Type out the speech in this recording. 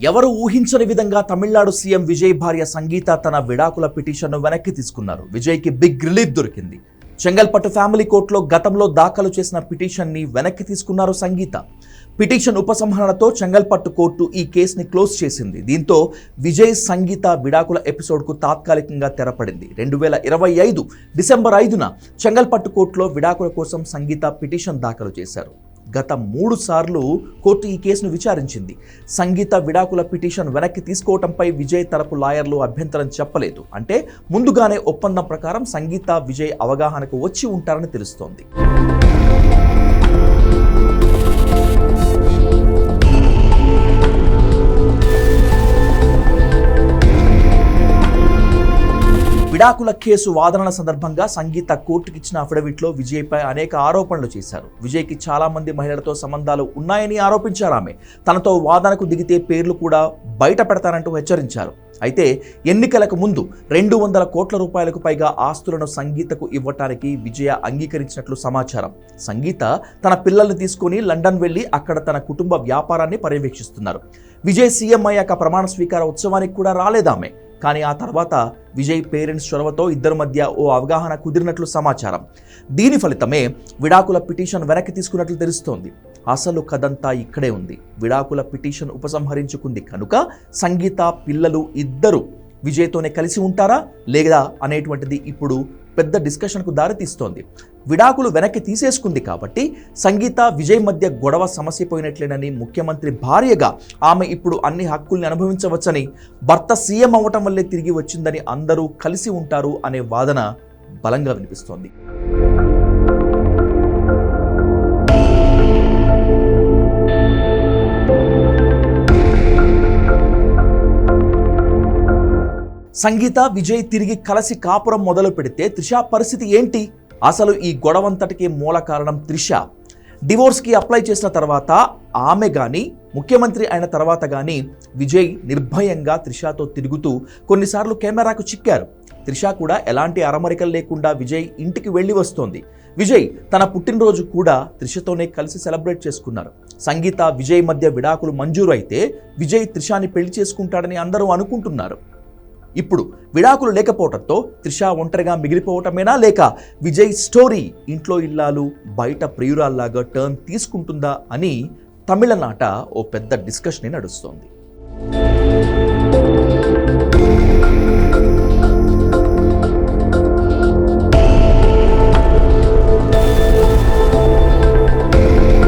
ఎవరు ఊహించని విధంగా తమిళనాడు సీఎం విజయ్ భార్య సంగీత తన విడాకుల పిటిషన్ను వెనక్కి తీసుకున్నారు. విజయ్కి బిగ్ రిలీఫ్ దొరికింది. చెంగల్పట్టు ఫ్యామిలీ కోర్టులో గతంలో దాఖలు చేసిన పిటిషన్ని వెనక్కి తీసుకున్నారు సంగీత. పిటిషన్ ఉపసంహరణతో చెంగల్పట్టు కోర్టు ఈ కేసుని క్లోజ్ చేసింది. దీంతో విజయ్ సంగీత విడాకుల ఎపిసోడ్కు తాత్కాలికంగా తెరపడింది. 2025 డిసెంబర్ 5న చెంగల్పట్టు కోర్టులో విడాకుల కోసం సంగీత పిటిషన్ దాఖలు చేశారు. గత 3 సార్లు కోర్టు ఈ కేసును విచారించింది. సంగీత విడాకుల పిటిషన్ వెనక్కి తీసుకోవడంపై విజయ్ తరపు లాయర్లు అభ్యంతరం చెప్పలేదు. అంటే ముందుగానే ఒప్పందం ప్రకారం సంగీత విజయ్ అవగాహనకు వచ్చి ఉంటారని తెలుస్తోంది. విడాకుల కేసు వాదనల సందర్భంగా సంగీత కోర్టుకి ఇచ్చిన అఫిడవిట్లో విజయ్పై అనేక ఆరోపణలు చేశారు. విజయ్కి చాలా మంది మహిళలతో సంబంధాలు ఉన్నాయని ఆరోపించారు. ఆమె తనతో వాదనకు దిగితే పేర్లు కూడా బయట పెడతానంటూ హెచ్చరించారు. అయితే ఎన్నికలకు ముందు 200 కోట్ల రూపాయలకు పైగా ఆస్తులను సంగీతకు ఇవ్వటానికి విజయ అంగీకరించినట్లు సమాచారం. సంగీత తన పిల్లల్ని తీసుకుని లండన్ వెళ్లి అక్కడ తన కుటుంబ వ్యాపారాన్ని పర్యవేక్షిస్తున్నారు. విజయ్ సీఎం అయ్యాక ప్రమాణ స్వీకార ఉత్సవానికి కూడా రాలేదామె. కానీ ఆ తర్వాత విజయ్ పేరెంట్స్ చొరవతో ఇద్దరి మధ్య ఓ అవగాహన కుదిరినట్లు సమాచారం. దీని ఫలితమే విడాకుల పిటిషన్ వెనక్కి తీసుకున్నట్లు తెలుస్తోంది. అసలు కథంతా ఇక్కడే ఉంది. విడాకుల పిటిషన్ ఉపసంహరించుకుంది కనుక సంగీత పిల్లలు ఇద్దరు విజయ్తోనే కలిసి ఉంటారా లేదా అనేటువంటిది ఇప్పుడు పెద్ద డిస్కషన్కు దారితీస్తోంది. విడాకులు వెనక్కి తీసేసుకుంది కాబట్టి సంగీత విజయ్ మధ్య గొడవ సమస్య పోయినట్లేనని, ముఖ్యమంత్రి భార్యగా ఆమె ఇప్పుడు అన్ని హక్కుల్ని అనుభవించవచ్చని, భర్త సీఎం అవ్వటం వల్లే తిరిగి వచ్చిందని, అందరూ కలిసి ఉంటారు అనే వాదన బలంగా వినిపిస్తోంది. సంగీత విజయ్ తిరిగి కలిసి కాపురం మొదలు పెడితే త్రిష పరిస్థితి ఏంటి? అసలు ఈ గొడవంతటికి మూల కారణం త్రిష. డివోర్స్కి అప్లై చేసిన తర్వాత ఆమె కానీ, ముఖ్యమంత్రి అయిన తర్వాత కానీ విజయ్ నిర్భయంగా త్రిషతో తిరుగుతూ కొన్నిసార్లు కెమెరాకు చిక్కారు. త్రిష కూడా ఎలాంటి అరమరికలు లేకుండా విజయ్ ఇంటికి వెళ్ళి వస్తోంది. విజయ్ తన పుట్టినరోజు కూడా త్రిషతోనే కలిసి సెలబ్రేట్ చేసుకున్నారు. సంగీత విజయ్ మధ్య విడాకులు మంజూరు అయితే విజయ్ త్రిషని పెళ్లి చేసుకుంటాడని అందరూ అనుకుంటున్నారు. ఇప్పుడు విడాకులు లేకపోవడంతో త్రిష ఒంటరిగా మిగిలిపోవటమేనా, లేక విజయ్ స్టోరీ ఇంట్లో ఇల్లాలు బయట ప్రియురాల్లాగా టర్న్ తీసుకుంటుందా అని తమిళనాట ఓ పెద్ద డిస్కషన్ నడుస్తోంది.